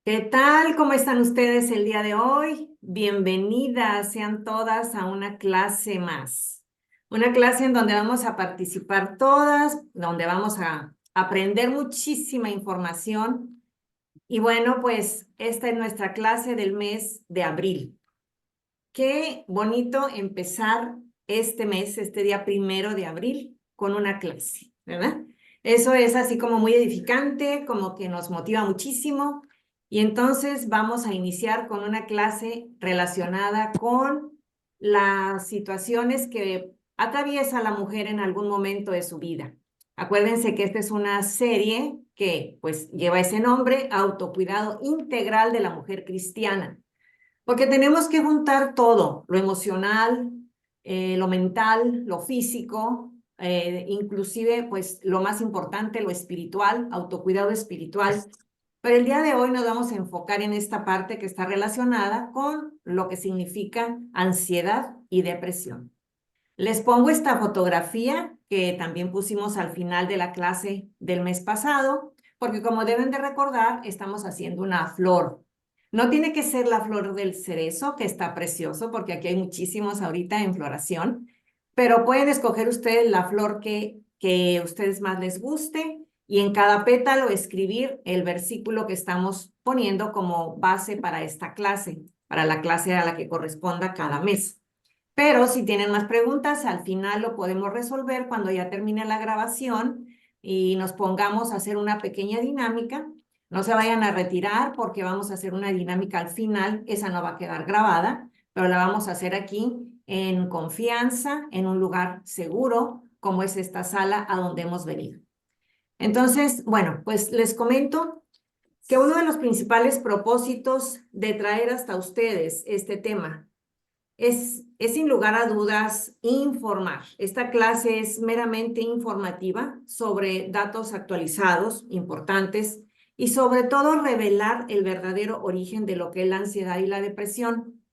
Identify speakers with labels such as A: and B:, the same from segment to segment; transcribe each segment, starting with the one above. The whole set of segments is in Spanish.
A: ¿Qué tal? ¿Cómo están ustedes el día de hoy? Bienvenidas sean todas a una clase más. Una clase en donde vamos a participar todas, donde vamos a aprender muchísima información. Y bueno, pues esta es nuestra clase del mes de abril. Qué bonito empezar este mes, este día 1 de abril, con una clase, ¿verdad? Eso es así como muy edificante, como que nos motiva muchísimo. Y entonces vamos a iniciar con una clase relacionada con las situaciones que atraviesa la mujer en algún momento de su vida. Acuérdense que esta es una serie que pues lleva ese nombre, Autocuidado Integral de la Mujer Cristiana. Porque tenemos que juntar todo, lo emocional, lo mental, lo físico, inclusive, pues, lo más importante, lo espiritual, autocuidado espiritual. Pero el día de hoy nos vamos a enfocar en esta parte que está relacionada con lo que significa ansiedad y depresión. Les pongo esta fotografía que también pusimos al final de la clase del mes pasado, porque como deben de recordar, estamos haciendo una flor. No tiene que ser la flor del cerezo, que está precioso, porque aquí hay muchísimos ahorita en floración, pero pueden escoger ustedes la flor que ustedes más les guste y en cada pétalo escribir el versículo que estamos poniendo como base para esta clase, para la clase a la que corresponda cada mes. Pero si tienen más preguntas, al final lo podemos resolver cuando ya termine la grabación y nos pongamos a hacer una pequeña dinámica. No se vayan a retirar porque vamos a hacer una dinámica al final. Esa no va a quedar grabada, pero la vamos a hacer aquí en confianza, en un lugar seguro, como es esta sala a donde hemos venido. Entonces, bueno, pues les comento que uno de los principales propósitos de traer hasta ustedes este tema es sin lugar a dudas informar. Esta clase es meramente informativa sobre datos actualizados, importantes, y sobre todo revelar el verdadero origen de lo que es la ansiedad y la depresión.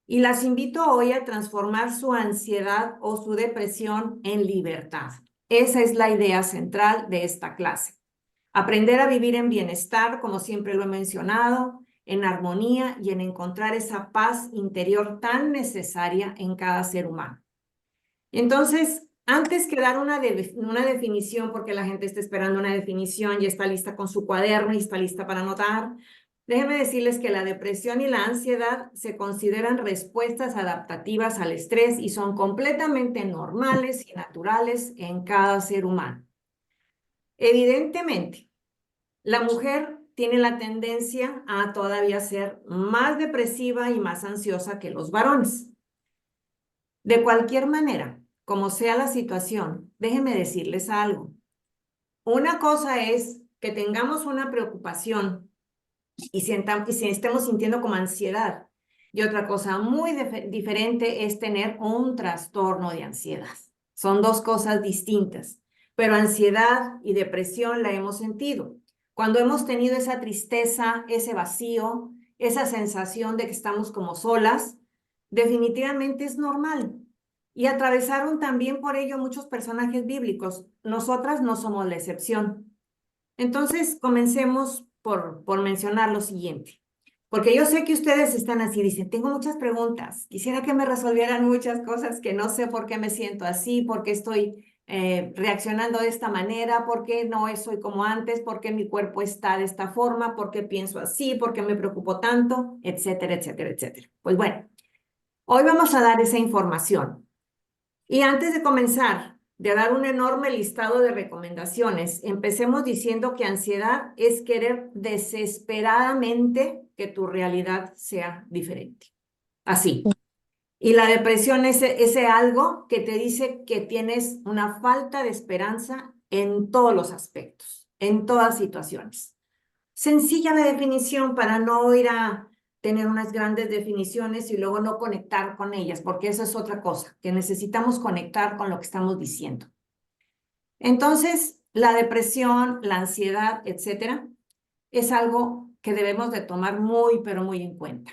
A: Y las invito hoy a transformar su ansiedad o su depresión en libertad. Esa es la idea central de esta clase. Aprender a vivir en bienestar, como siempre lo he mencionado, en armonía y en encontrar esa paz interior tan necesaria en cada ser humano. Entonces, antes que dar una definición, porque la gente está esperando una definición y está lista con su cuaderno y está lista para anotar, déjenme decirles que la depresión y la ansiedad se consideran respuestas adaptativas al estrés y son completamente normales y naturales en cada ser humano. Evidentemente, la mujer tiene la tendencia a todavía ser más depresiva y más ansiosa que los varones. De cualquier manera, como sea la situación, déjenme decirles algo. Una cosa es que tengamos una preocupación y si estemos sintiendo como ansiedad. Y otra cosa muy diferente es tener un trastorno de ansiedad. Son dos cosas distintas, pero ansiedad y depresión la hemos sentido. Cuando hemos tenido esa tristeza, ese vacío, esa sensación de que estamos como solas, definitivamente es normal. Y atravesaron también por ello muchos personajes bíblicos. Nosotras no somos la excepción. Entonces, comencemos por mencionar lo siguiente, porque yo sé que ustedes están así, dicen, tengo muchas preguntas, quisiera que me resolvieran muchas cosas que no sé por qué me siento así, por qué estoy reaccionando de esta manera, por qué no soy como antes, por qué mi cuerpo está de esta forma, por qué pienso así, por qué me preocupo tanto, etcétera, etcétera, etcétera. Pues bueno, hoy vamos a dar esa información. Y antes de comenzar, de dar un enorme listado de recomendaciones, empecemos diciendo que ansiedad es querer desesperadamente que tu realidad sea diferente. Así. Y la depresión es ese algo que te dice que tienes una falta de esperanza en todos los aspectos, en todas situaciones. Sencilla la definición para no ir a tener unas grandes definiciones y luego no conectar con ellas, porque eso es otra cosa, que necesitamos conectar con lo que estamos diciendo. Entonces, la depresión, la ansiedad, etcétera, es algo que debemos de tomar muy, pero muy en cuenta.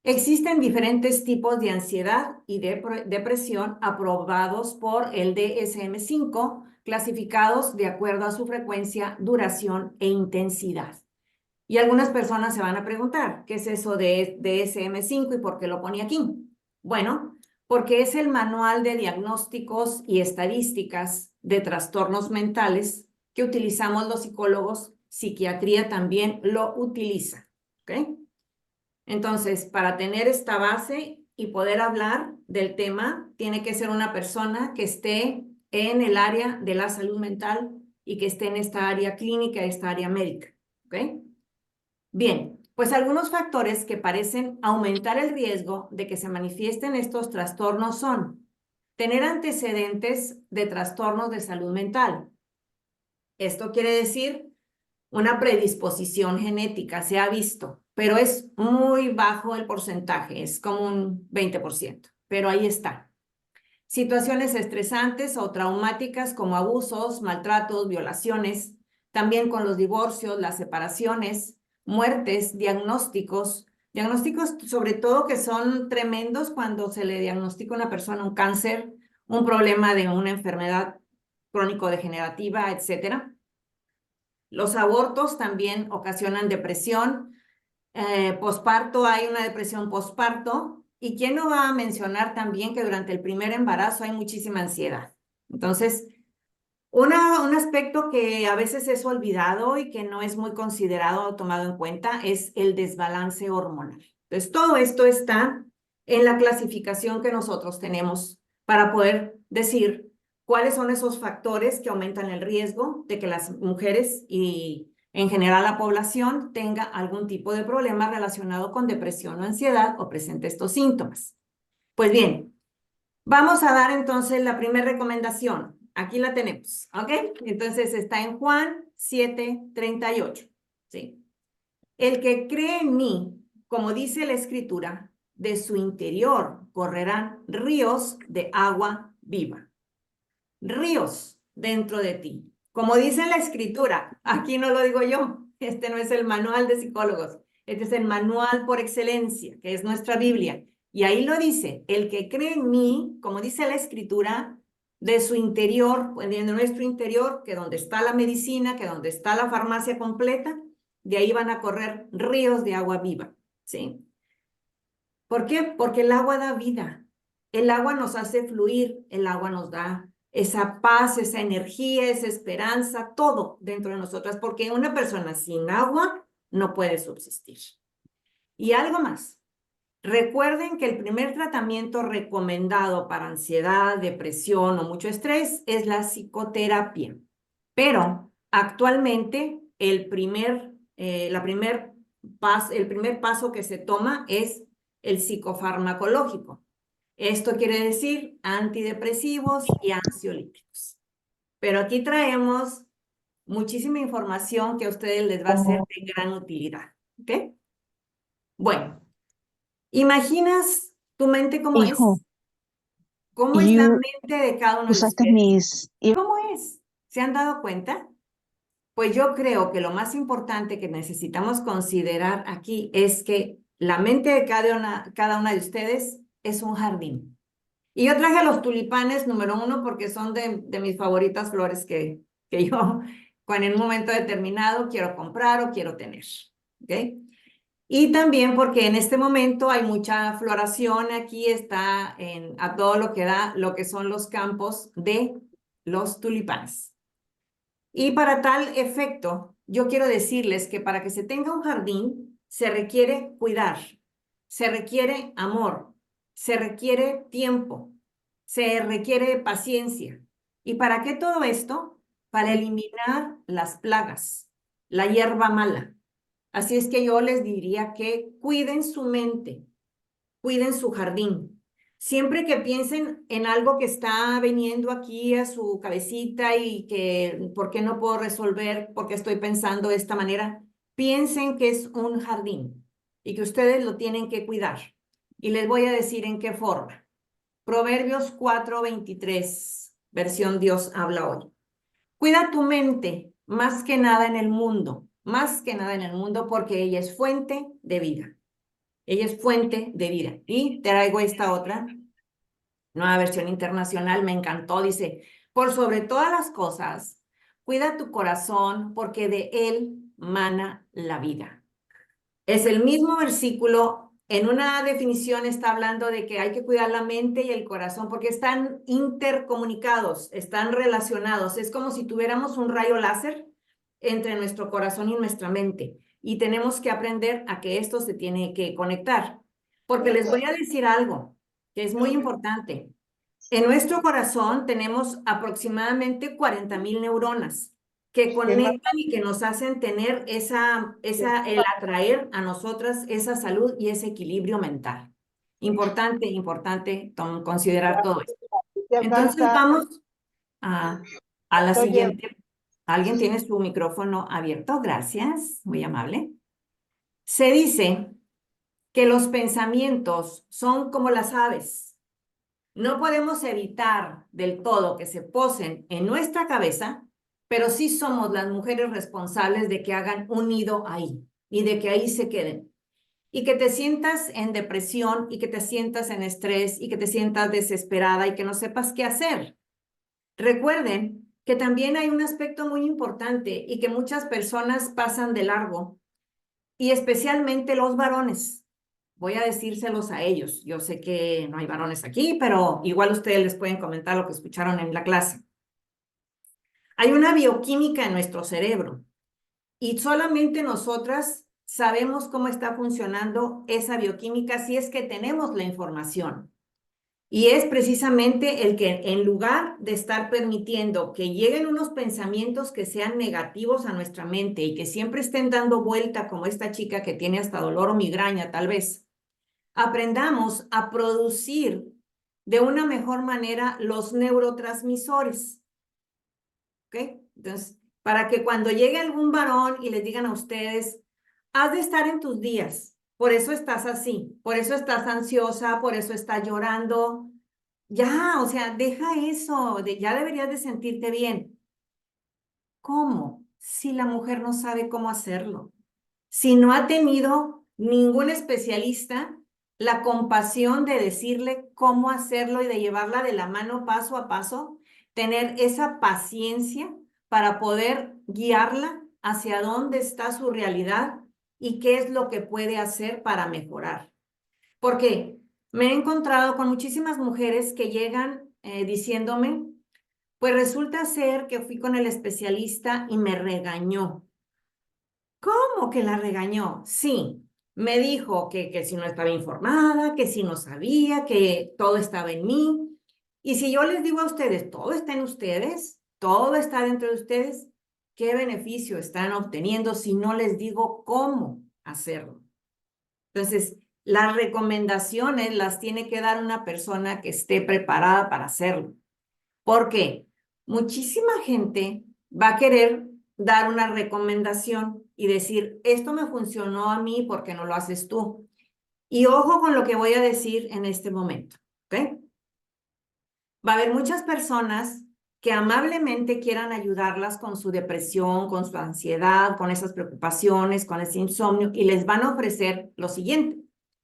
A: Existen diferentes tipos de ansiedad y de depresión aprobados por el DSM-5, clasificados de acuerdo a su frecuencia, duración e intensidad. Y algunas personas se van a preguntar, ¿qué es eso de DSM-5 y por qué lo pone aquí? Bueno, porque es el manual de diagnósticos y estadísticas de trastornos mentales que utilizamos los psicólogos. Psiquiatría también lo utiliza, ¿ok? Entonces, para tener esta base y poder hablar del tema, tiene que ser una persona que esté en el área de la salud mental y que esté en esta área clínica, esta área médica, ¿ok? Bien, pues algunos factores que parecen aumentar el riesgo de que se manifiesten estos trastornos son tener antecedentes de trastornos de salud mental. Esto quiere decir una predisposición genética, se ha visto, pero es muy bajo el porcentaje, es como un 20%, pero ahí está. Situaciones estresantes o traumáticas como abusos, maltratos, violaciones, también con los divorcios, las separaciones, muertes, diagnósticos sobre todo que son tremendos cuando se le diagnostica a una persona un cáncer, un problema de una enfermedad crónico-degenerativa, etcétera. Los abortos también ocasionan depresión. Posparto, hay una depresión posparto. ¿Y quién no va a mencionar también que durante el primer embarazo hay muchísima ansiedad? Entonces, un aspecto que a veces es olvidado y que no es muy considerado o tomado en cuenta es el desbalance hormonal. Entonces, todo esto está en la clasificación que nosotros tenemos para poder decir cuáles son esos factores que aumentan el riesgo de que las mujeres y en general la población tenga algún tipo de problema relacionado con depresión o ansiedad o presente estos síntomas. Pues bien, vamos a dar entonces la primera recomendación. Aquí la tenemos, ¿ok? Entonces está en Juan 7:38, ¿sí? El que cree en mí, como dice la Escritura, de su interior correrán ríos de agua viva. Ríos dentro de ti. Como dice la Escritura, aquí no lo digo yo, este no es el manual de psicólogos, este es el manual por excelencia, que es nuestra Biblia. Y ahí lo dice, el que cree en mí, como dice la Escritura, de su interior, de nuestro interior, que donde está la medicina, que donde está la farmacia completa, de ahí van a correr ríos de agua viva, ¿sí? ¿Por qué? Porque el agua da vida. El agua nos hace fluir, el agua nos da esa paz, esa energía, esa esperanza, todo dentro de nosotras, porque una persona sin agua no puede subsistir. Y algo más. Recuerden que el primer tratamiento recomendado para ansiedad, depresión o mucho estrés es la psicoterapia. Pero actualmente el primer paso que se toma es el psicofarmacológico. Esto quiere decir antidepresivos y ansiolíticos. Pero aquí traemos muchísima información que a ustedes les va a ser de gran utilidad. ¿Ok? Bueno, ¿imaginas tu mente cómo
B: Hijo,
A: es? ¿Cómo es la
B: you
A: mente de cada uno de
B: usaste
A: ustedes?
B: mis...
A: ¿Cómo es? ¿Se han dado cuenta? Pues yo creo que lo más importante que necesitamos considerar aquí es que la mente de cada una de ustedes es un jardín. Y yo traje los tulipanes número uno porque son de mis favoritas flores que yo en un momento determinado quiero comprar o quiero tener. ¿Ok? Y también porque en este momento hay mucha floración, aquí está a todo lo que da lo que son los campos de los tulipanes. Y para tal efecto, yo quiero decirles que para que se tenga un jardín se requiere cuidar, se requiere amor, se requiere tiempo, se requiere paciencia. ¿Y para qué todo esto? Para eliminar las plagas, la hierba mala. Así es que yo les diría que cuiden su mente, cuiden su jardín. Siempre que piensen en algo que está viniendo aquí a su cabecita y que, ¿por qué no puedo resolver? ¿Por qué estoy pensando de esta manera? Piensen que es un jardín y que ustedes lo tienen que cuidar. Y les voy a decir en qué forma. Proverbios 4:23, versión Dios habla hoy. Cuida tu mente más que nada en el mundo, más que nada en el mundo, porque ella es fuente de vida. Ella es fuente de vida. Y traigo esta otra, nueva versión internacional, me encantó, dice, por sobre todas las cosas, cuida tu corazón porque de él mana la vida. Es el mismo versículo, en una definición está hablando de que hay que cuidar la mente y el corazón porque están intercomunicados, están relacionados. Es como si tuviéramos un rayo láser entre nuestro corazón y nuestra mente. Y tenemos que aprender a que esto se tiene que conectar. Porque les voy a decir algo que es muy importante. En nuestro corazón tenemos aproximadamente 40,000 neuronas que conectan y que nos hacen tener el atraer a nosotras esa salud y ese equilibrio mental. Importante considerar todo esto.
B: Que acá
A: Entonces
B: está,
A: vamos a, a la
B: oye,
A: siguiente. ¿Alguien tiene su micrófono abierto? Gracias, muy amable. Se dice que los pensamientos son como las aves. No podemos evitar del todo que se posen en nuestra cabeza, pero sí somos las mujeres responsables de que hagan un nido ahí y de que ahí se queden. Y que te sientas en depresión y que te sientas en estrés y que te sientas desesperada y que no sepas qué hacer. Recuerden que también hay un aspecto muy importante y que muchas personas pasan de largo, y especialmente los varones. Voy a decírselos a ellos. Yo sé que no hay varones aquí, pero igual ustedes les pueden comentar lo que escucharon en la clase. Hay una bioquímica en nuestro cerebro y solamente nosotras sabemos cómo está funcionando esa bioquímica si es que tenemos la información. Y es precisamente el que en lugar de estar permitiendo que lleguen unos pensamientos que sean negativos a nuestra mente y que siempre estén dando vuelta como esta chica que tiene hasta dolor o migraña tal vez, aprendamos a producir de una mejor manera los neurotransmisores. ¿Ok? Entonces, para que cuando llegue algún varón y les digan a ustedes, has de estar en tus días, por eso estás así, por eso estás ansiosa, por eso estás llorando. Ya, o sea, deja eso, ya deberías de sentirte bien. ¿Cómo? Si la mujer no sabe cómo hacerlo. Si no ha tenido ningún especialista la compasión de decirle cómo hacerlo y de llevarla de la mano paso a paso, tener esa paciencia para poder guiarla hacia dónde está su realidad y qué es lo que puede hacer para mejorar. Porque me he encontrado con muchísimas mujeres que llegan diciéndome, pues resulta ser que fui con el especialista y me regañó. ¿Cómo que la regañó? Sí, me dijo que si no estaba informada, que si no sabía, que todo estaba en mí. Y si yo les digo a ustedes, todo está en ustedes, todo está dentro de ustedes, ¿qué beneficio están obteniendo si no les digo cómo hacerlo? Entonces, las recomendaciones las tiene que dar una persona que esté preparada para hacerlo. Porque muchísima gente va a querer dar una recomendación y decir, esto me funcionó a mí, ¿por qué no lo haces tú? Y ojo con lo que voy a decir en este momento, ¿ok? Va a haber muchas personas que amablemente quieran ayudarlas con su depresión, con su ansiedad, con esas preocupaciones, con ese insomnio, y les van a ofrecer lo siguiente.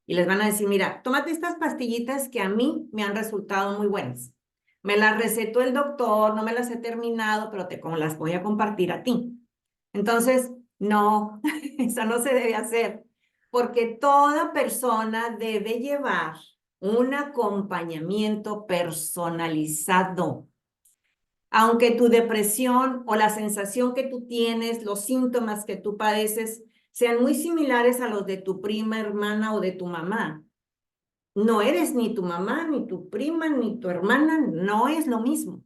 A: Y les van a decir, mira, tómate estas pastillitas que a mí me han resultado muy buenas. Me las recetó el doctor, no me las he terminado, pero como las voy a compartir a ti. Entonces, no, eso no se debe hacer, porque toda persona debe llevar un acompañamiento personalizado. Aunque tu depresión o la sensación que tú tienes, los síntomas que tú padeces, sean muy similares a los de tu prima, hermana o de tu mamá, no eres ni tu mamá, ni tu prima, ni tu hermana, no es lo mismo.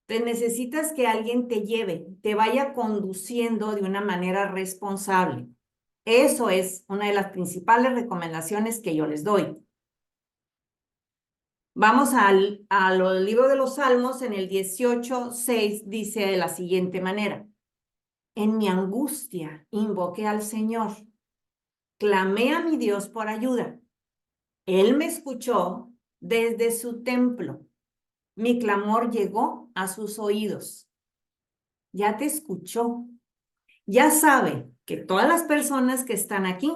A: Te necesitas que alguien te lleve, te vaya conduciendo de una manera responsable. Eso es una de las principales recomendaciones que yo les doy. Vamos al libro de los Salmos, en el 18:6 dice de la siguiente manera: en mi angustia invoqué al Señor, clamé a mi Dios por ayuda. Él me escuchó desde su templo. Mi clamor llegó a sus oídos. Ya te escuchó. Ya sabe que todas las personas que están aquí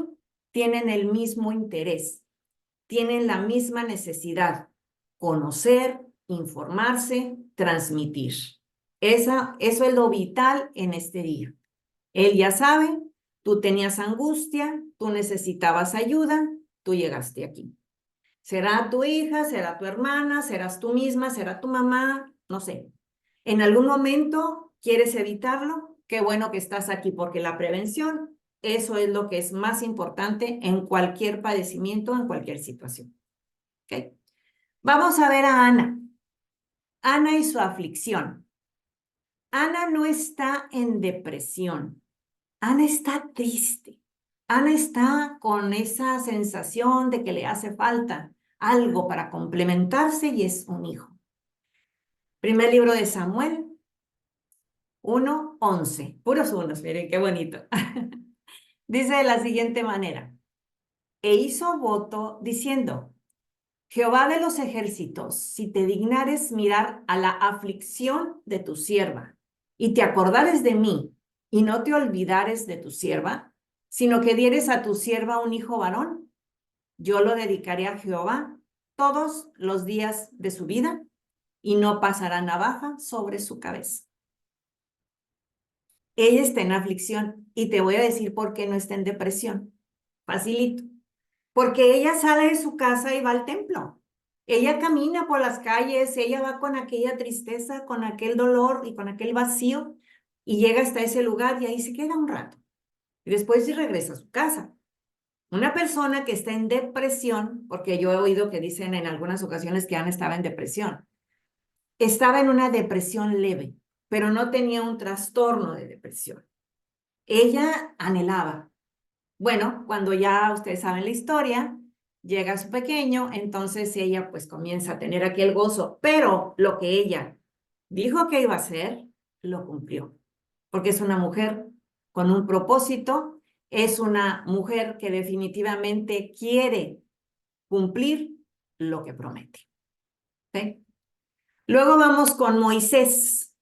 A: tienen el mismo interés, tienen la misma necesidad: conocer, informarse, transmitir. Eso es lo vital en este día. Él ya sabe Tú tenías angustia, tú necesitabas ayuda, tú llegaste aquí. Será tu hija, será tu hermana, serás tú misma, será tu mamá, no sé. En algún momento quieres evitarlo, qué bueno que estás aquí porque la prevención, eso es lo que es más importante en cualquier padecimiento, en cualquier situación. ¿Okay? Vamos a ver a Ana. Ana y su aflicción. Ana no está en depresión. Ana está triste. Ana está con esa sensación de que le hace falta algo para complementarse y es un hijo. Primer libro de Samuel, 1:11. Puros unos, miren qué bonito. Dice de la siguiente manera. E hizo voto diciendo, Jehová de los ejércitos, si te dignares mirar a la aflicción de tu sierva, y te acordares de mí, y no te olvidares de tu sierva, sino que dieres a tu sierva un hijo varón, yo lo dedicaré a Jehová todos los días de su vida, y no pasará navaja sobre su cabeza. Ella está en aflicción, y te voy a decir por qué no está en depresión. Facilito. Porque ella sale de su casa y va al templo. Ella camina por las calles, ella va con aquella tristeza, con aquel dolor y con aquel vacío y llega hasta ese lugar y ahí se queda un rato. Y después sí regresa a su casa. Una persona que está en depresión, porque yo he oído que dicen en algunas ocasiones que Ana estaba en depresión, estaba en una depresión leve, pero no tenía un trastorno de depresión. Ella anhelaba. Bueno, cuando ya ustedes saben la historia, llega su pequeño, entonces ella pues comienza a tener aquel gozo, pero lo que ella dijo que iba a hacer, lo cumplió, porque es una mujer con un propósito, es una mujer que definitivamente quiere cumplir lo que promete. ¿Sí? Luego vamos con Moisés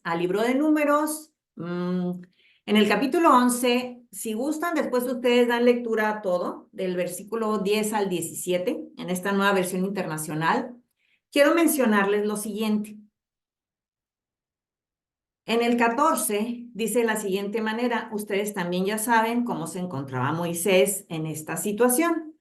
A: al libro de Números. En el capítulo 11, si gustan, después ustedes dan lectura a todo, del versículo 10 al 17, en esta nueva versión internacional. Quiero mencionarles lo siguiente. En el 14 dice de la siguiente manera, ustedes también ya saben cómo se encontraba Moisés en esta situación.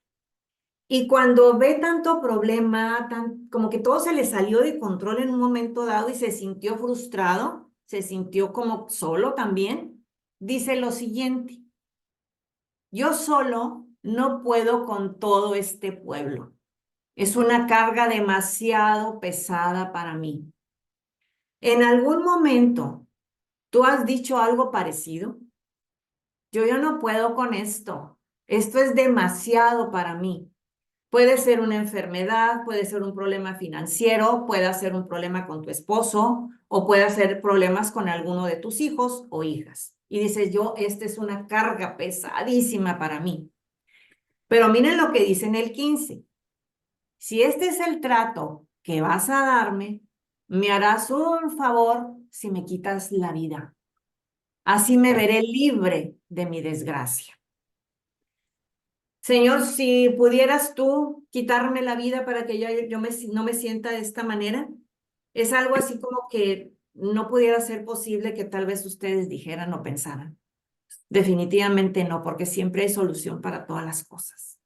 A: Y cuando ve tanto problema, como que todo se le salió de control en un momento dado y se sintió frustrado, se sintió como solo también, dice lo siguiente, yo solo no puedo con todo este pueblo. Es una carga demasiado pesada para mí. ¿En algún momento tú has dicho algo parecido? Yo ya no puedo con esto. Esto es demasiado para mí. Puede ser una enfermedad, puede ser un problema financiero, puede ser un problema con tu esposo o puede ser problemas con alguno de tus hijos o hijas. Y dices, esta es una carga pesadísima para mí. Pero miren lo que dice en el 15. Si este es el trato que vas a darme, me harás un favor si me quitas la vida. Así me veré libre de mi desgracia. Señor, si pudieras tú quitarme la vida para que yo no me sienta de esta manera, es algo así como que no pudiera ser posible que tal vez ustedes dijeran o pensaran. Definitivamente no, porque siempre hay solución para todas las cosas.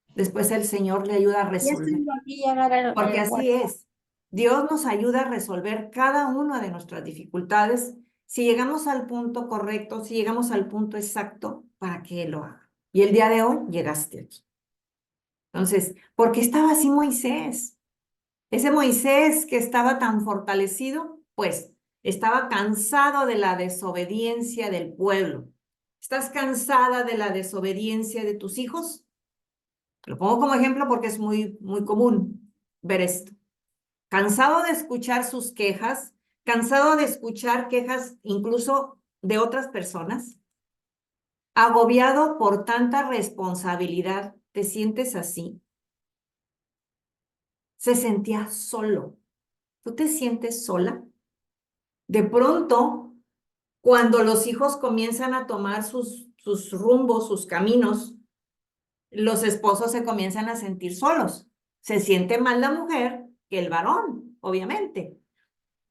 A: Después el Señor le ayuda a
B: Ya estoy
A: resolver,
B: aquí a agarrar
A: porque
B: el
A: así
B: WhatsApp.
A: es. Dios nos ayuda a resolver cada una de nuestras dificultades si llegamos al punto correcto, si llegamos al punto exacto para que Él lo haga. Y el día de hoy llegaste aquí. Entonces, ¿por qué estaba así Moisés? Ese Moisés que estaba tan fortalecido, pues estaba cansado de la desobediencia del pueblo. ¿Estás cansada de la desobediencia de tus hijos? Lo pongo como ejemplo porque es muy, muy común ver esto. Cansado de escuchar sus quejas, cansado de escuchar quejas incluso de otras personas, agobiado por tanta responsabilidad, ¿te sientes así? Se sentía solo. ¿Tú te sientes sola? De pronto, cuando los hijos comienzan a tomar sus rumbos, sus caminos, los esposos se comienzan a sentir solos. Se siente más la mujer que el varón, obviamente,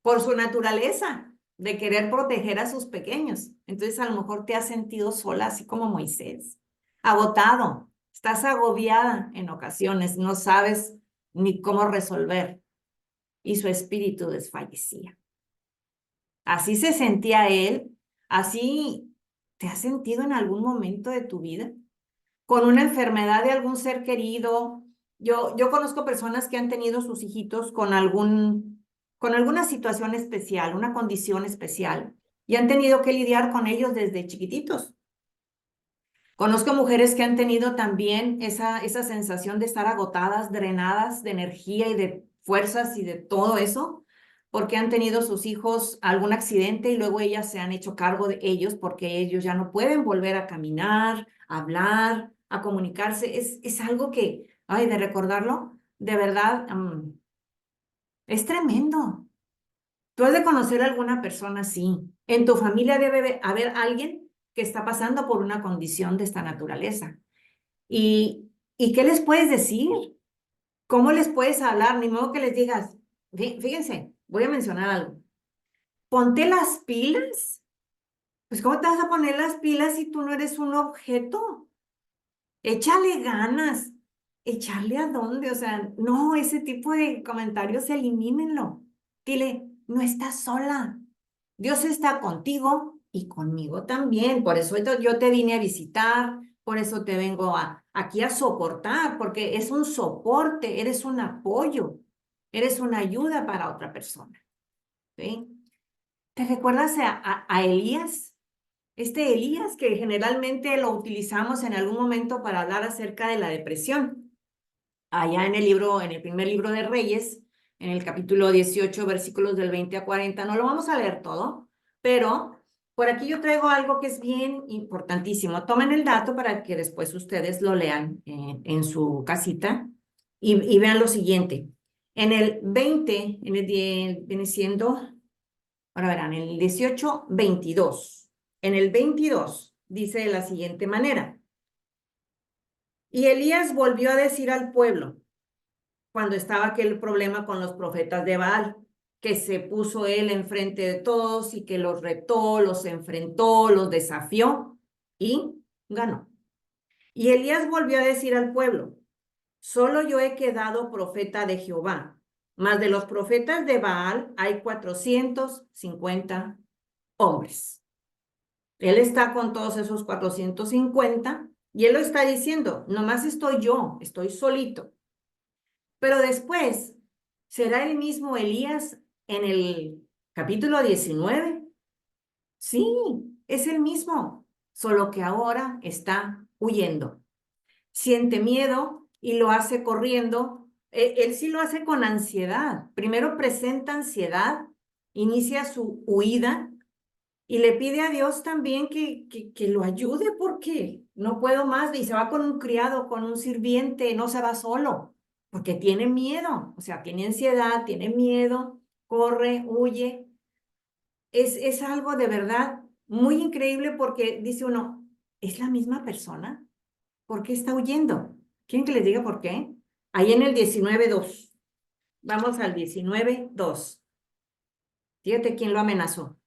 A: por su naturaleza. de querer proteger a sus pequeños. Entonces a lo mejor te has sentido sola, así como Moisés, agotado, estás agobiada en ocasiones, no sabes ni cómo resolver y su espíritu desfallecía. Así se sentía él, así te has sentido en algún momento de tu vida, con una enfermedad de algún ser querido. Yo conozco personas que han tenido sus hijitos con alguna situación especial, una condición especial, y han tenido que lidiar con ellos desde chiquititos. Conozco mujeres que han tenido también esa sensación de estar agotadas, drenadas de energía y de fuerzas y de todo eso, porque han tenido sus hijos algún accidente y luego ellas se han hecho cargo de ellos porque ellos ya no pueden volver a caminar, a hablar, a comunicarse. Es algo que, ay, de recordarlo, de verdad, es tremendo. Tú has de conocer a alguna persona así. En tu familia debe haber alguien que está pasando por una condición de esta naturaleza. ¿Y qué les puedes decir? ¿Cómo les puedes hablar? Ni modo que les digas, fíjense, voy a mencionar algo. Ponte las pilas. Pues ¿cómo te vas a poner las pilas si tú no eres un objeto? Échale ganas. ¿Echarle a dónde? O sea, no, ese tipo de comentarios elimínenlo. Dile, no estás sola. Dios está contigo y conmigo también. Por eso yo te vine a visitar, por eso te vengo aquí a soportar, porque es un soporte, eres un apoyo, eres una ayuda para otra persona. ¿Sí? ¿Te recuerdas a Elías? Este Elías que generalmente lo utilizamos en algún momento para hablar acerca de la depresión. Allá en el libro, en el primer libro de Reyes, en el capítulo 18, versículos del 20 a 40, no lo vamos a leer todo, pero por aquí yo traigo algo que es bien importantísimo. Tomen el dato para que después ustedes lo lean en su casita y vean lo siguiente. En el 20, viene siendo, ahora verán, en el 18, 22. En el 22 dice de la siguiente manera. Y Elías volvió a decir al pueblo, cuando estaba aquel problema con los profetas de Baal, que se puso él enfrente de todos y que los retó, los enfrentó, los desafió y ganó. Y Elías volvió a decir al pueblo, solo yo he quedado profeta de Jehová, mas de los profetas de Baal hay 450 hombres. Él está con todos esos 450 y él lo está diciendo, nomás estoy yo, estoy solito. Pero después, ¿será el mismo Elías en el capítulo 19? Sí, es el mismo, solo que ahora está huyendo. Siente miedo y lo hace corriendo. Él sí lo hace con ansiedad. Primero presenta ansiedad, inicia su huida y le pide a Dios también que lo ayude porque no puedo más. Y se va con un criado, con un sirviente, no se va solo, porque tiene miedo, o sea, tiene ansiedad, tiene miedo, corre, huye. Es algo de verdad muy increíble porque dice uno, ¿es la misma persona? ¿Por qué está huyendo? ¿Quieren que les diga por qué? Ahí en el 19:2. Vamos al 19:2. Fíjate quién lo amenazó.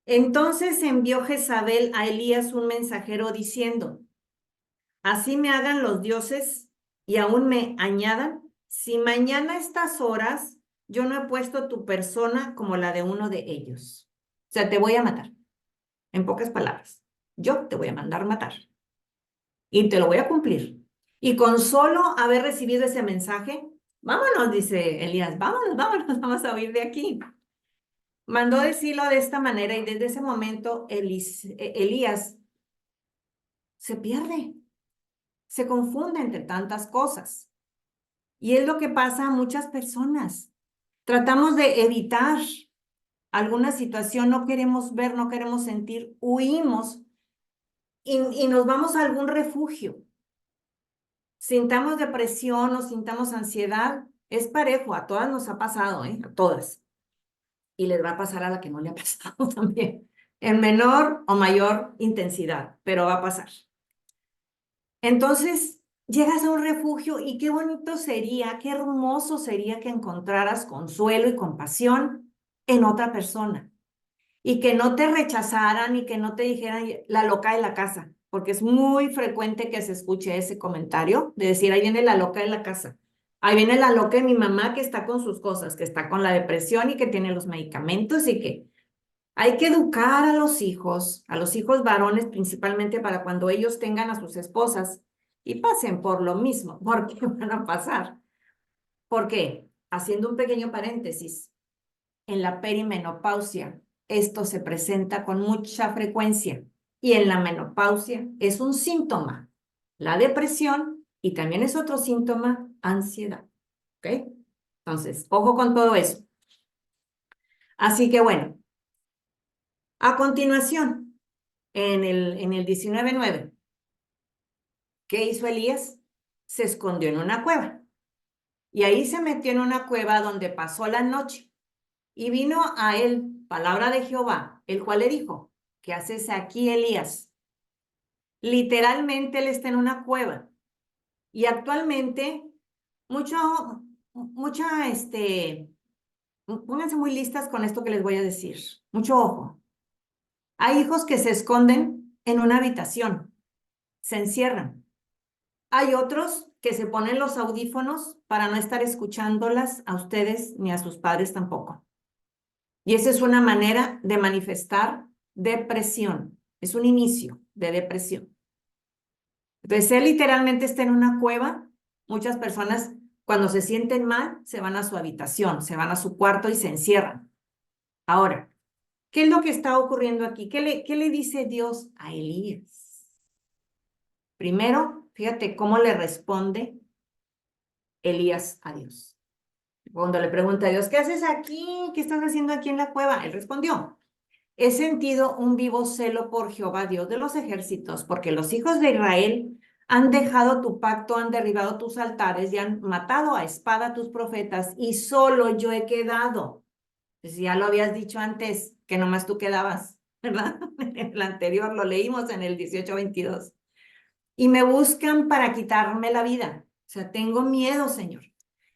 A: Entonces envió Jezabel a Elías un mensajero diciendo, así me hagan los dioses y aún me añadan, si mañana a estas horas yo no he puesto tu persona como la de uno de ellos. O sea, te voy a matar, en pocas palabras. Yo te voy a mandar matar y te lo voy a cumplir. Y con solo haber recibido ese mensaje, vámonos, dice Elías, vámonos, vámonos, vamos a huir de aquí. Mandó decirlo de esta manera y desde ese momento Elías se pierde, se confunde entre tantas cosas. Y es lo que pasa a muchas personas. Tratamos de evitar alguna situación, no queremos ver, no queremos sentir, huimos y nos vamos a algún refugio. Sintamos depresión o sintamos ansiedad, es parejo, a todas nos ha pasado, ¿eh? A todas. Y les va a pasar a la que no le ha pasado también, en menor o mayor intensidad, pero va a pasar. Entonces, llegas a un refugio y qué bonito sería, qué hermoso sería que encontraras consuelo y compasión en otra persona. y que no te rechazaran y que no te dijeran la loca de la casa, porque es muy frecuente que se escuche ese comentario de decir, ahí viene la loca de la casa, ahí viene la loca de mi mamá que está con sus cosas, que está con la depresión y que tiene los medicamentos y que hay que educar a los hijos varones principalmente para cuando ellos tengan a sus esposas y pasen por lo mismo, porque van a pasar. ¿Por qué? Haciendo un pequeño paréntesis, en la perimenopausia esto se presenta con mucha frecuencia y en la menopausia es un síntoma, la depresión y también es otro síntoma, ansiedad. ¿Ok? Entonces, ojo con todo eso. Así que bueno, a continuación, en el 19:9, ¿qué hizo Elías? Se escondió en una cueva y ahí se metió en una cueva donde pasó la noche. Y vino a él palabra de Jehová, el cual le dijo, ¿qué haces aquí, Elías? Literalmente él está en una cueva. Y actualmente, mucho, pónganse muy listas con esto que les voy a decir. Mucho ojo. Hay hijos que se esconden en una habitación, se encierran. Hay otros que se ponen los audífonos para no estar escuchándolas a ustedes ni a sus padres tampoco. Y esa es una manera de manifestar depresión. Es un inicio de depresión. Entonces, él literalmente está en una cueva. Muchas personas, cuando se sienten mal, se van a su habitación, se van a su cuarto y se encierran. Ahora, ¿qué es lo que está ocurriendo aquí? ¿Qué le dice Dios a Elías? Primero, fíjate cómo le responde Elías a Dios. Cuando le pregunta a Dios, ¿qué haces aquí? ¿Qué estás haciendo aquí en la cueva? Él respondió, he sentido un vivo celo por Jehová, Dios de los ejércitos, porque los hijos de Israel han dejado tu pacto, han derribado tus altares y han matado a espada a tus profetas, y solo yo he quedado. Pues ya lo habías dicho antes, que nomás tú quedabas, ¿verdad? En el anterior lo leímos en el 18:22. Y me buscan para quitarme la vida. O sea, tengo miedo, Señor.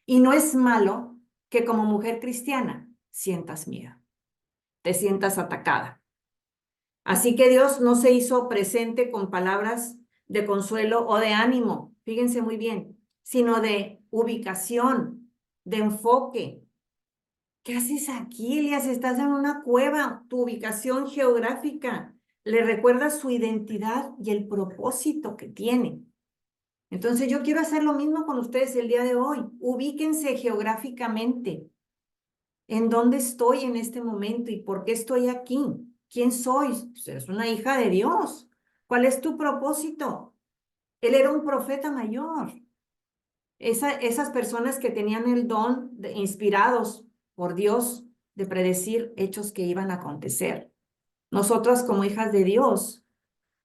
A: Y no es malo que como mujer cristiana sientas miedo, te sientas atacada. Así que Dios no se hizo presente con palabras de consuelo o de ánimo, fíjense muy bien, sino de ubicación, de enfoque. ¿Qué haces aquí, Elías? Estás en una cueva, tu ubicación geográfica le recuerda su identidad y el propósito que tiene. Entonces yo quiero hacer lo mismo con ustedes el día de hoy. Ubíquense geográficamente. ¿En dónde estoy en este momento y por qué estoy aquí? ¿Quién soy? Pues eres una hija de Dios. ¿Cuál es tu propósito? Él era un profeta mayor. Esas personas que tenían el don, inspirados por Dios, de predecir hechos que iban a acontecer. Nosotras como hijas de Dios,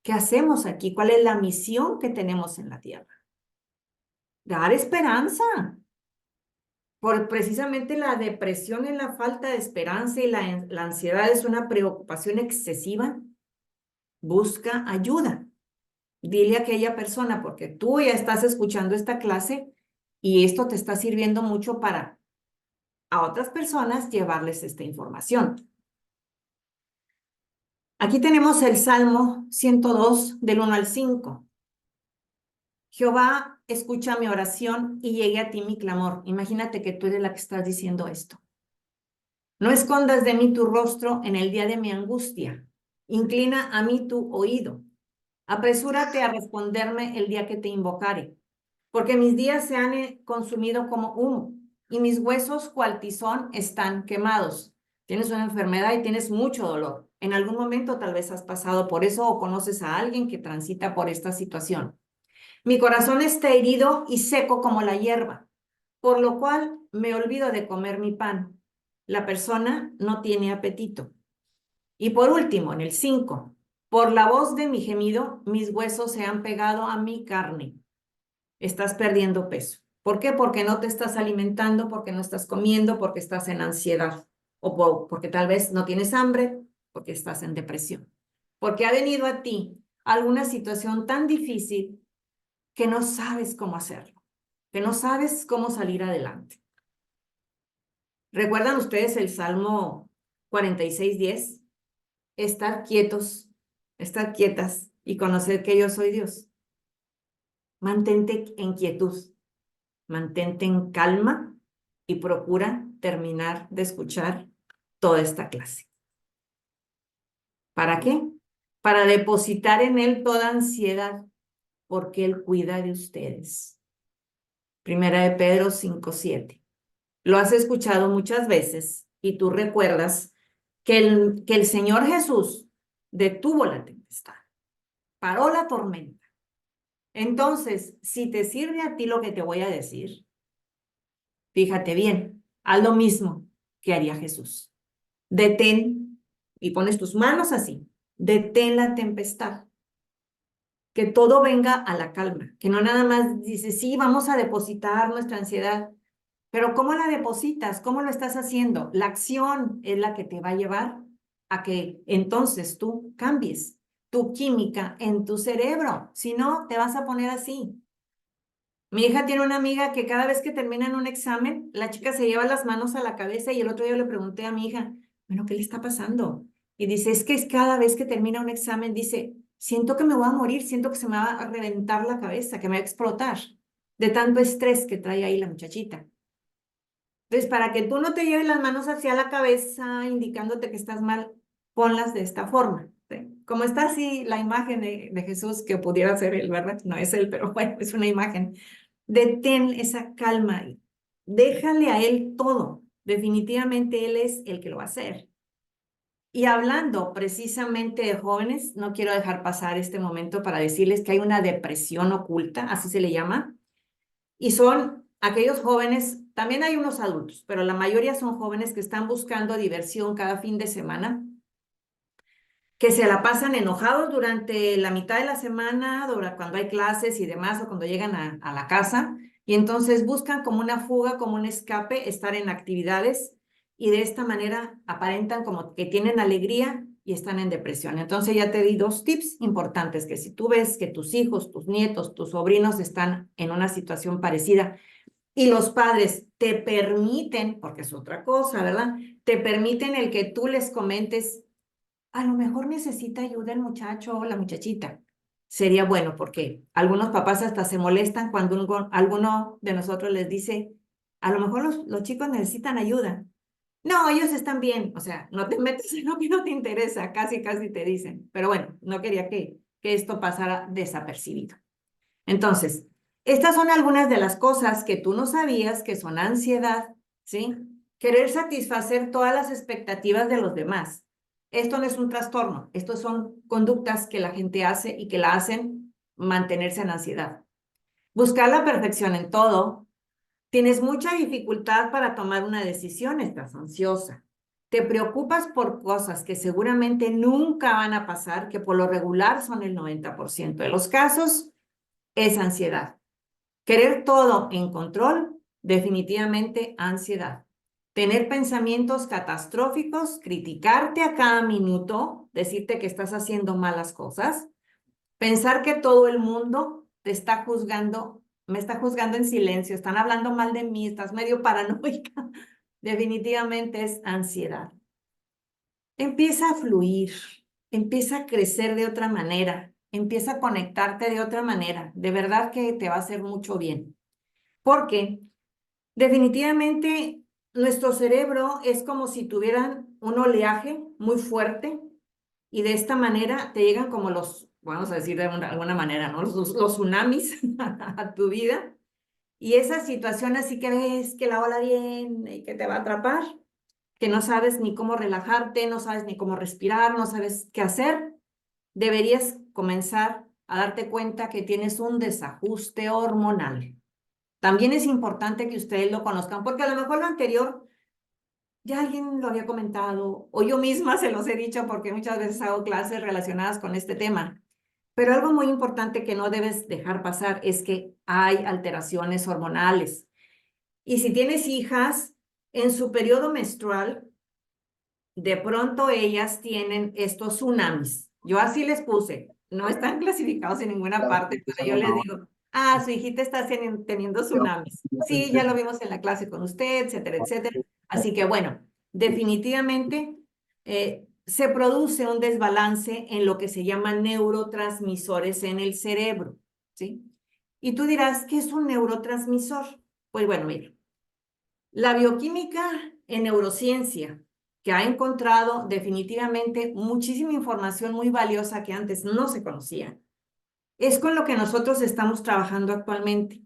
A: ¿qué hacemos aquí? ¿Cuál es la misión que tenemos en la tierra? Dar esperanza. Por precisamente la depresión y la falta de esperanza y la ansiedad es una preocupación excesiva. Busca ayuda. Dile a aquella persona, porque tú ya estás escuchando esta clase y esto te está sirviendo mucho para a otras personas llevarles esta información. Aquí tenemos el Salmo 102 del 1 al 5. Jehová, escucha mi oración y llegue a ti mi clamor. Imagínate que tú eres la que estás diciendo esto. No escondas de mí tu rostro en el día de mi angustia. Inclina a mí tu oído. Apresúrate a responderme el día que te invocare, porque mis días se han consumido como humo y mis huesos cual tizón están quemados. Tienes una enfermedad y tienes mucho dolor. En algún momento tal vez has pasado por eso o conoces a alguien que transita por esta situación. Mi corazón está herido y seco como la hierba, por lo cual me olvido de comer mi pan. La persona no tiene apetito. Y por último, en el 5, por la voz de mi gemido, mis huesos se han pegado a mi carne. Estás perdiendo peso. ¿Por qué? Porque no te estás alimentando, porque no estás comiendo, porque estás en ansiedad o porque tal vez no tienes hambre, porque estás en depresión. Porque ha venido a ti alguna situación tan difícil que no sabes cómo hacerlo, que no sabes cómo salir adelante. ¿Recuerdan ustedes el Salmo 46:10? estar quietos, estar quietas y conocer que yo soy Dios. Mantente en quietud, mantente en calma y procura terminar de escuchar toda esta clase. ¿Para qué? Para depositar en Él toda ansiedad, porque Él cuida de ustedes. Primera de Pedro 5:7. Lo has escuchado muchas veces y tú recuerdas que el Señor Jesús detuvo la tempestad, paró la tormenta. Entonces, si te sirve a ti lo que te voy a decir, fíjate bien, haz lo mismo que haría Jesús. Detén y pones tus manos así. Detén la tempestad. Que todo venga a la calma. Que no nada más dices, sí, vamos a depositar nuestra ansiedad. Pero ¿cómo la depositas? ¿Cómo lo estás haciendo? La acción es la que te va a llevar a que entonces tú cambies tu química en tu cerebro. Si no, te vas a poner así. Mi hija tiene una amiga que cada vez que terminan un examen, la chica se lleva las manos a la cabeza y el otro día le pregunté a mi hija, bueno, ¿qué le está pasando? Y dice, es que es cada vez que termina un examen, dice, siento que me voy a morir, siento que se me va a reventar la cabeza, que me va a explotar de tanto estrés que trae ahí la muchachita. Entonces, para que tú no te lleves las manos hacia la cabeza indicándote que estás mal, ponlas de esta forma. ¿Sí? Como está así la imagen de Jesús, que pudiera ser él, ¿verdad? No es él, pero bueno, es una imagen. Detén esa calma ahí. Déjale a él todo. Definitivamente él es el que lo va a hacer. Y hablando precisamente de jóvenes, no quiero dejar pasar este momento para decirles que hay una depresión oculta, así se le llama, y son aquellos jóvenes, también hay unos adultos, pero la mayoría son jóvenes que están buscando diversión cada fin de semana, que se la pasan enojados durante la mitad de la semana, cuando hay clases y demás, o cuando llegan a la casa, y entonces buscan como una fuga, como un escape, estar en actividades, y de esta manera aparentan como que tienen alegría y están en depresión. Entonces ya te di 2 tips importantes, que si tú ves que tus hijos, tus nietos, tus sobrinos están en una situación parecida, y los padres te permiten, porque es otra cosa, ¿verdad? Te permiten el que tú les comentes, a lo mejor necesita ayuda el muchacho o la muchachita. Sería bueno porque algunos papás hasta se molestan cuando alguno de nosotros les dice, a lo mejor los chicos necesitan ayuda. No, ellos están bien, o sea, no te metes en lo que no te interesa, casi, casi te dicen. Pero bueno, no quería que esto pasara desapercibido. Entonces, estas son algunas de las cosas que tú no sabías que son ansiedad, ¿sí? Querer satisfacer todas las expectativas de los demás. Esto no es un trastorno, esto son conductas que la gente hace y que la hacen mantenerse en ansiedad. Buscar la perfección en todo. Tienes mucha dificultad para tomar una decisión, estás ansiosa. Te preocupas por cosas que seguramente nunca van a pasar, que por lo regular son el 90% de los casos, es ansiedad. Querer todo en control, definitivamente ansiedad. Tener pensamientos catastróficos, criticarte a cada minuto, decirte que estás haciendo malas cosas, pensar que todo el mundo te está juzgando, me está juzgando en silencio, están hablando mal de mí, estás medio paranoica, definitivamente es ansiedad. Empieza a fluir, empieza a crecer de otra manera, empieza a conectarte de otra manera. De verdad que te va a hacer mucho bien. Porque definitivamente nuestro cerebro es como si tuvieran un oleaje muy fuerte y de esta manera te llegan como los, vamos a decir de alguna manera, ¿no? Los tsunamis a tu vida. Y esa situación así que ves que la ola viene y que te va a atrapar, que no sabes ni cómo relajarte, no sabes ni cómo respirar, no sabes qué hacer, deberías comenzar a darte cuenta que tienes un desajuste hormonal. También es importante que ustedes lo conozcan, porque a lo mejor lo anterior ya alguien lo había comentado, o yo misma se los he dicho porque muchas veces hago clases relacionadas con este tema. Pero algo muy importante que no debes dejar pasar es que hay alteraciones hormonales. Y si tienes hijas, en su periodo menstrual, de pronto ellas tienen estos tsunamis. Yo así les puse, no están clasificados en ninguna parte, pero yo les digo, su hijita está teniendo tsunamis. Sí, ya lo vimos en la clase con usted, etcétera, etcétera. Así que bueno, definitivamente se produce un desbalance en lo que se llaman neurotransmisores en el cerebro, ¿sí? Y tú dirás, ¿qué es un neurotransmisor? Pues bueno, mira, la bioquímica en neurociencia, que ha encontrado definitivamente muchísima información muy valiosa que antes no se conocía, es con lo que nosotros estamos trabajando actualmente.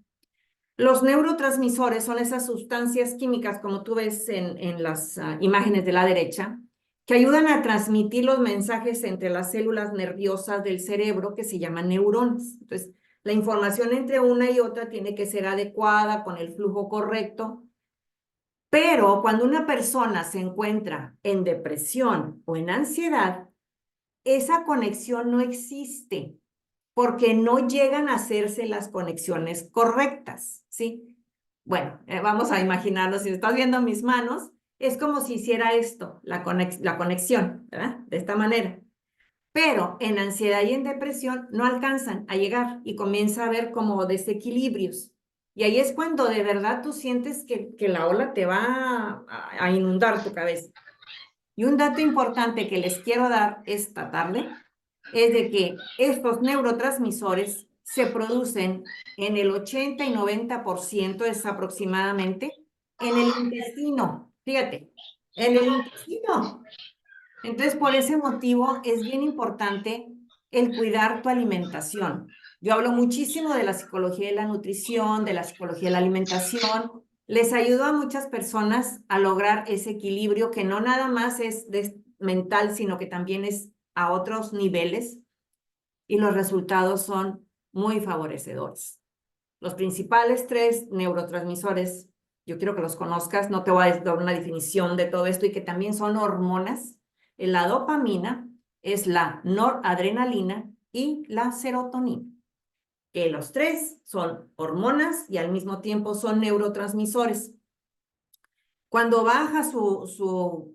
A: Los neurotransmisores son esas sustancias químicas, como tú ves en las imágenes de la derecha, que ayudan a transmitir los mensajes entre las células nerviosas del cerebro que se llaman neuronas. Entonces, la información entre una y otra tiene que ser adecuada, con el flujo correcto, pero cuando una persona se encuentra en depresión o en ansiedad, esa conexión no existe porque no llegan a hacerse las conexiones correctas, ¿sí? Bueno, vamos a imaginarnos, si estás viendo mis manos, es como si hiciera esto, la conexión, ¿verdad? De esta manera. Pero en ansiedad y en depresión no alcanzan a llegar y comienza a haber como desequilibrios. Y ahí es cuando de verdad tú sientes que la ola te va a inundar tu cabeza. Y un dato importante que les quiero dar esta tarde es de que estos neurotransmisores se producen en el 80 y 90% es aproximadamente en el intestino. Fíjate, en el intestino. Entonces, por ese motivo es bien importante el cuidar tu alimentación. Yo hablo muchísimo de la psicología de la nutrición, de la psicología de la alimentación. Les ayudo a muchas personas a lograr ese equilibrio que no nada más es mental, sino que también es a otros niveles y los resultados son muy favorecedores. Los principales tres neurotransmisores, yo quiero que los conozcas, no te voy a dar una definición de todo esto y que también son hormonas. La dopamina es la noradrenalina y la serotonina, que los tres son hormonas y al mismo tiempo son neurotransmisores. Cuando baja su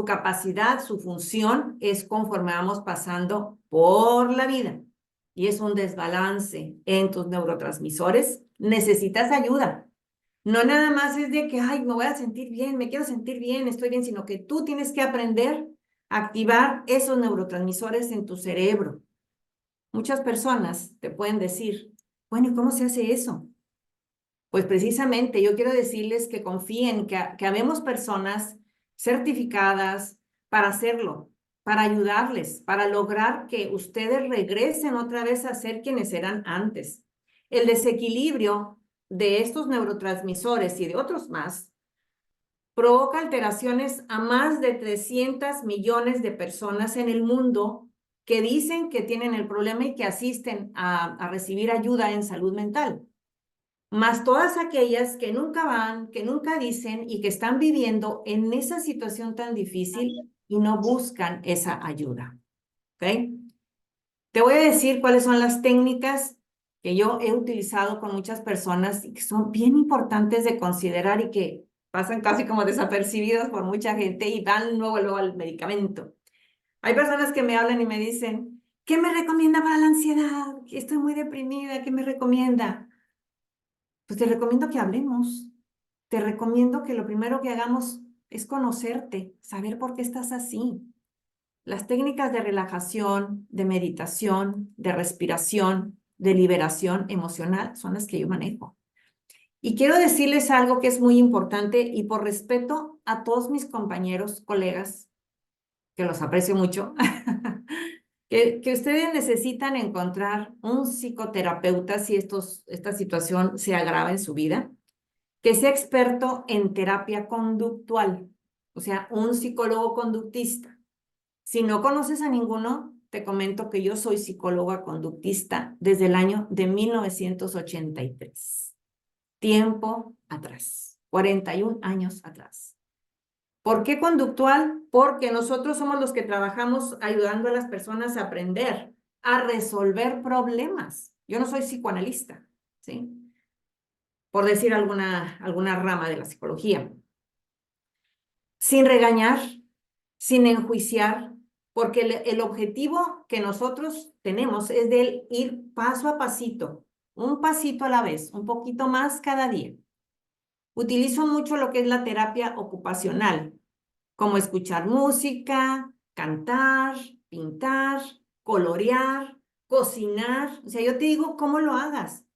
A: capacidad, su función, es conforme vamos pasando por la vida y es un desbalance en tus neurotransmisores, necesitas ayuda. No nada más es de que, ay, me voy a sentir bien, me quiero sentir bien, estoy bien, sino que tú tienes que aprender a activar esos neurotransmisores en tu cerebro. Muchas personas te pueden decir, bueno, ¿y cómo se hace eso? Pues precisamente yo quiero decirles que confíen, que habemos personas certificadas para hacerlo, para ayudarles, para lograr que ustedes regresen otra vez a ser quienes eran antes. El desequilibrio de estos neurotransmisores y de otros más provoca alteraciones a más de 300 millones de personas en el mundo que dicen que tienen el problema y que asisten a recibir ayuda en salud mental, más todas aquellas que nunca van, que nunca dicen y que están viviendo en esa situación tan difícil y no buscan esa ayuda. ¿Ok? Te voy a decir cuáles son las técnicas que yo he utilizado con muchas personas y que son bien importantes de considerar y que pasan casi como desapercibidas por mucha gente y van luego al medicamento. Hay personas que me hablan y me dicen, ¿qué me recomienda para la ansiedad? Estoy muy deprimida, ¿qué me recomienda? Pues te recomiendo que hablemos. Te recomiendo que lo primero que hagamos es conocerte, saber por qué estás así. Las técnicas de relajación, de meditación, de respiración, de liberación emocional son las que yo manejo. Y quiero decirles algo que es muy importante y por respeto a todos mis compañeros, colegas, que los aprecio mucho, que ustedes necesitan encontrar un psicoterapeuta si esta situación se agrava en su vida, que sea experto en terapia conductual, o sea, un psicólogo conductista. Si no conoces a ninguno, te comento que yo soy psicóloga conductista desde el año de 1983, tiempo atrás, 41 años atrás. ¿Por qué conductual? Porque nosotros somos los que trabajamos ayudando a las personas a aprender, a resolver problemas. Yo no soy psicoanalista, ¿sí? Por decir alguna rama de la psicología. Sin regañar, sin enjuiciar, porque el objetivo que nosotros tenemos es de ir paso a pasito, un pasito a la vez, un poquito más cada día. Utilizo mucho lo que es la terapia ocupacional, como escuchar música, cantar, pintar, colorear, cocinar. O sea, yo te digo cómo lo hagas.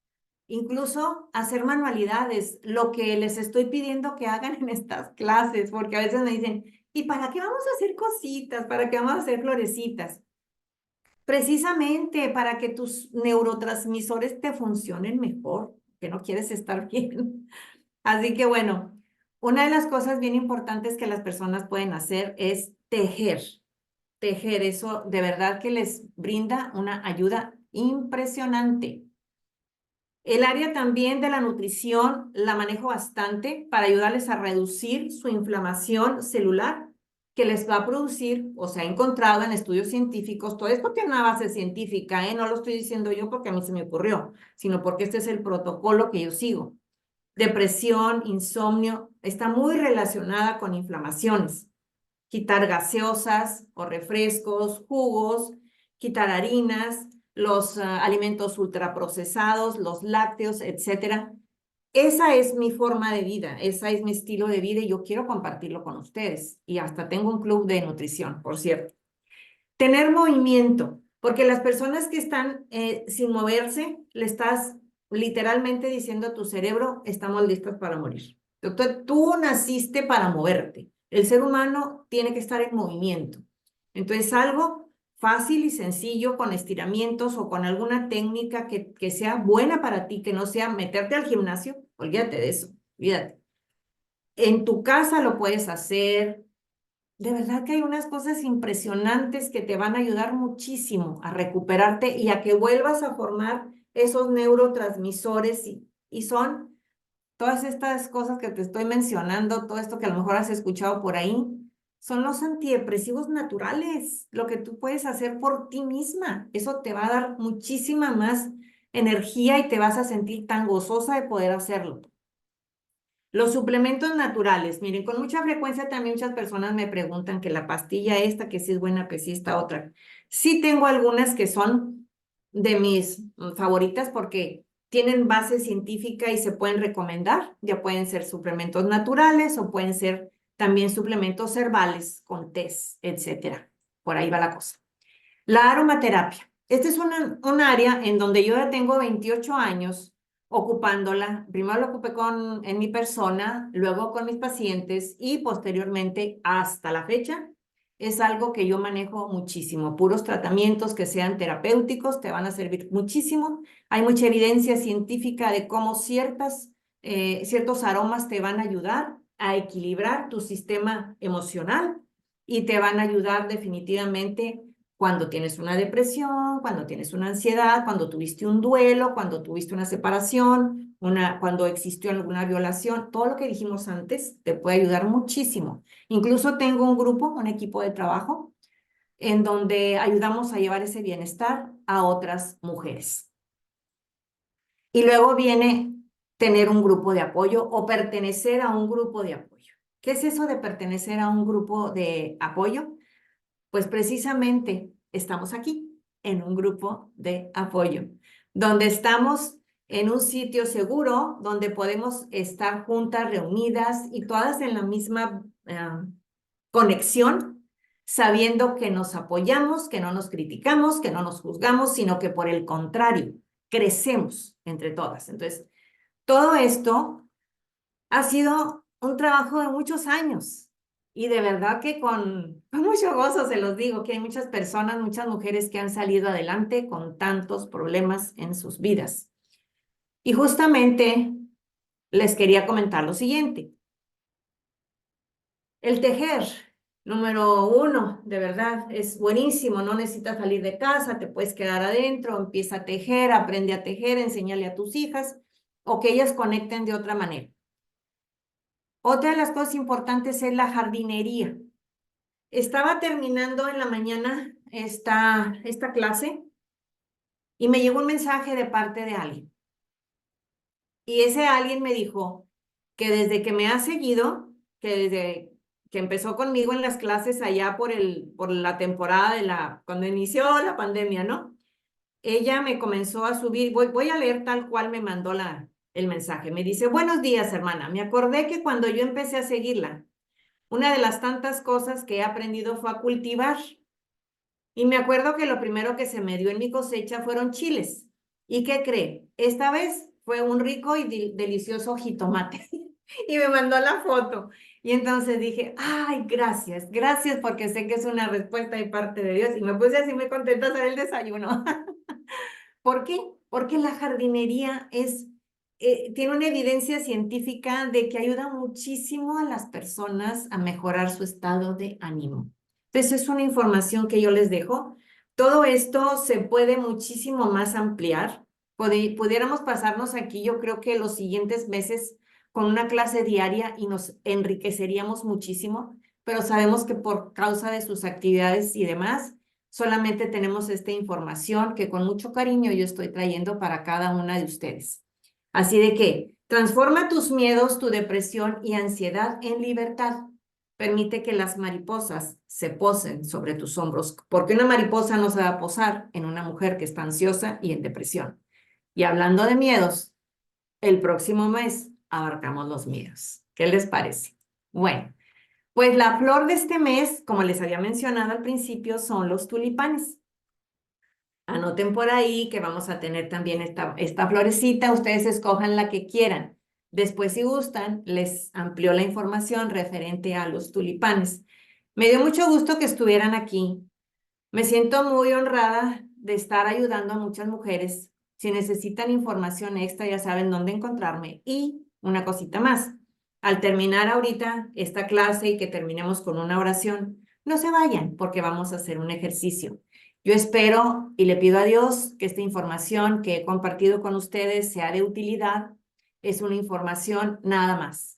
A: Incluso hacer manualidades, lo que les estoy pidiendo que hagan en estas clases, porque a veces me dicen, ¿y para qué vamos a hacer cositas? ¿Para qué vamos a hacer florecitas? Precisamente para que tus neurotransmisores te funcionen mejor, que no quieres estar bien. Así que bueno, una de las cosas bien importantes que las personas pueden hacer es tejer. Tejer, eso de verdad que les brinda una ayuda impresionante. El área también de la nutrición la manejo bastante para ayudarles a reducir su inflamación celular que les va a producir, o se ha encontrado en estudios científicos, todo esto tiene una base científica, ¿eh? No lo estoy diciendo yo porque a mí se me ocurrió, sino porque este es el protocolo que yo sigo. Depresión, insomnio, está muy relacionada con inflamaciones. Quitar gaseosas o refrescos, jugos, quitar harinas, los alimentos ultraprocesados, los lácteos, etcétera. Esa es mi forma de vida, esa es mi estilo de vida y yo quiero compartirlo con ustedes. Y hasta tengo un club de nutrición, por cierto. Tener movimiento, porque las personas que están sin moverse, le estás literalmente diciendo a tu cerebro, estamos listos para morir. Doctor, tú naciste para moverte. El ser humano tiene que estar en movimiento. Entonces, algo fácil y sencillo con estiramientos o con alguna técnica que sea buena para ti, que no sea meterte al gimnasio, olvídate de eso, olvídate. En tu casa lo puedes hacer, de verdad que hay unas cosas impresionantes que te van a ayudar muchísimo a recuperarte y a que vuelvas a formar esos neurotransmisores y son todas estas cosas que te estoy mencionando, todo esto que a lo mejor has escuchado por ahí, son los antidepresivos naturales, lo que tú puedes hacer por ti misma. Eso te va a dar muchísima más energía y te vas a sentir tan gozosa de poder hacerlo. Los suplementos naturales, miren, con mucha frecuencia también muchas personas me preguntan que la pastilla esta, que si es buena, que si esta otra. Sí tengo algunas que son de mis favoritas porque tienen base científica y se pueden recomendar. Ya pueden ser suplementos naturales o pueden ser también suplementos herbales con tés, etcétera. Por ahí va la cosa. La aromaterapia. Este es un área en donde yo ya tengo 28 años ocupándola. Primero lo ocupé en mi persona, luego con mis pacientes y posteriormente hasta la fecha. Es algo que yo manejo muchísimo. Puros tratamientos que sean terapéuticos te van a servir muchísimo. Hay mucha evidencia científica de cómo ciertos aromas te van a ayudar a equilibrar tu sistema emocional y te van a ayudar definitivamente cuando tienes una depresión, cuando tienes una ansiedad, cuando tuviste un duelo, cuando tuviste una separación, cuando existió alguna violación, todo lo que dijimos antes te puede ayudar muchísimo. Incluso tengo un grupo, un equipo de trabajo, en donde ayudamos a llevar ese bienestar a otras mujeres. Y luego viene tener un grupo de apoyo o pertenecer a un grupo de apoyo. ¿Qué es eso de pertenecer a un grupo de apoyo? Pues precisamente estamos aquí, en un grupo de apoyo, donde estamos en un sitio seguro, donde podemos estar juntas, reunidas y todas en la misma conexión, sabiendo que nos apoyamos, que no nos criticamos, que no nos juzgamos, sino que por el contrario, crecemos entre todas. Entonces, todo esto ha sido un trabajo de muchos años y de verdad que con mucho gozo se los digo, que hay muchas personas, muchas mujeres que han salido adelante con tantos problemas en sus vidas. Y justamente les quería comentar lo siguiente. El tejer, número uno, de verdad, es buenísimo, no necesitas salir de casa, te puedes quedar adentro, empieza a tejer, aprende a tejer, enséñale a tus hijas o que ellas conecten de otra manera. Otra de las cosas importantes es la jardinería. Estaba terminando en la mañana esta clase y me llegó un mensaje de parte de alguien. Y ese alguien me dijo que desde que me ha seguido, que desde que empezó conmigo en las clases allá por la temporada cuando inició la pandemia, ¿no? Ella me comenzó a subir, voy a leer tal cual me mandó el mensaje. Me dice, buenos días, hermana. Me acordé que cuando yo empecé a seguirla, una de las tantas cosas que he aprendido fue a cultivar. Y me acuerdo que lo primero que se me dio en mi cosecha fueron chiles. ¿Y qué cree? Esta vez fue un rico y delicioso jitomate. Y me mandó la foto. Y entonces dije, ay, gracias, gracias porque sé que es una respuesta de parte de Dios. Y me puse así muy contenta a hacer el desayuno. ¿Por qué? Porque la jardinería tiene una evidencia científica de que ayuda muchísimo a las personas a mejorar su estado de ánimo. Entonces, es una información que yo les dejo. Todo esto se puede muchísimo más ampliar. Pudiéramos pasarnos aquí, yo creo que los siguientes meses con una clase diaria y nos enriqueceríamos muchísimo, pero sabemos que por causa de sus actividades y demás, solamente tenemos esta información que con mucho cariño yo estoy trayendo para cada una de ustedes. Así de que transforma tus miedos, tu depresión y ansiedad en libertad. Permite que las mariposas se posen sobre tus hombros, porque una mariposa no se va a posar en una mujer que está ansiosa y en depresión. Y hablando de miedos, el próximo mes abarcamos los miedos. ¿Qué les parece? Bueno, pues la flor de este mes, como les había mencionado al principio, son los tulipanes. Anoten por ahí que vamos a tener también esta florecita. Ustedes escojan la que quieran. Después, si gustan, les amplió la información referente a los tulipanes. Me dio mucho gusto que estuvieran aquí. Me siento muy honrada de estar ayudando a muchas mujeres. Si necesitan información extra, ya saben dónde encontrarme. Y una cosita más. Al terminar ahorita esta clase y que terminemos con una oración, no se vayan porque vamos a hacer un ejercicio. Yo espero y le pido a Dios que esta información que he compartido con ustedes sea de utilidad. Es una información nada más.